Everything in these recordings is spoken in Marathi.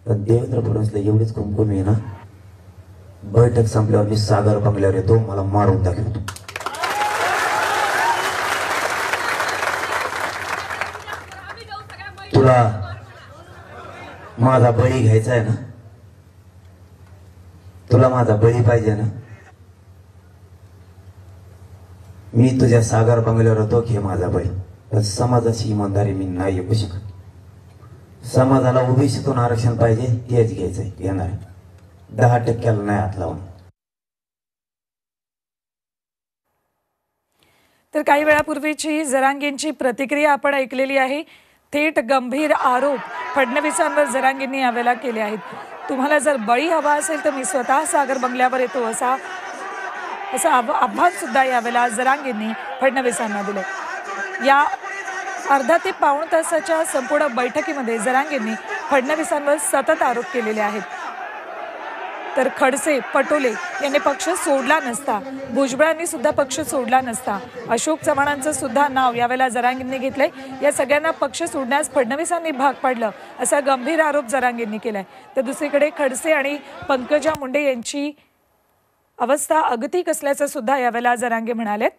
पण देवेंद्र फडणवीसला एवढीच कुमकुम आहे ना, बैठक संपल्यावर मी सागर बंगल्यावर येतो, मला मारून दाखवतो. तुला माझा बळी घ्यायचा आहे ना, तुला माझा बळी पाहिजे ना, मी तुझ्या सागर बंगल्यावर होतो, घे माझा बळी. पण समाजाची इमानदारी मी नाही ऐकू शकत. समाजाला ओबीसीतून आरक्षण पाहिजे, तेच घ्यायचंय, घेणार 10% नाही हात लावून. तर काही वेळापूर्वीची जरांगेंची प्रतिक्रिया आपण ऐकलेली आहे. थेट गंभीर आरोप फडणवीसांवर जरांगेंनी यावेळेला केले आहेत. तुम्हाला जर बळी हवा असेल तर मी स्वतः सागर बंगल्यावर येतो, असं आव्हान सुद्धा यावेळेला जरांगेंनी फडणवीसांना दिले. या अर्धा ते पाऊण तासाच्या संपूर्ण बैठकीमध्ये जरांगेंनी फडणवीसांवर सतत आरोप केलेले आहेत. तर खडसे, पटोले यांनी पक्ष सोडला नसता, भुजबळांनी सुद्धा पक्ष सोडला नसता, अशोक चव्हाणांचं सुद्धा नाव यावेळेला जरांगेंनी घेतलंय. या सगळ्यांना पक्ष सोडण्यास फडणवीसांनी भाग पाडलं, असा गंभीर आरोप जरांगेंनी केलाय. तर दुसरीकडे खडसे आणि पंकजा मुंडे यांची अवस्था अगतिक असल्याचं सुद्धा यावेळेला जरांगे म्हणालेत.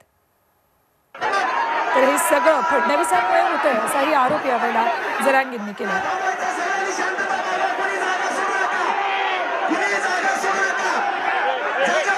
तर हे सगळं फडणवीसांमुळे होतंय, असाही आरोप यावेळेला जरांगेंनी केला. Yeah.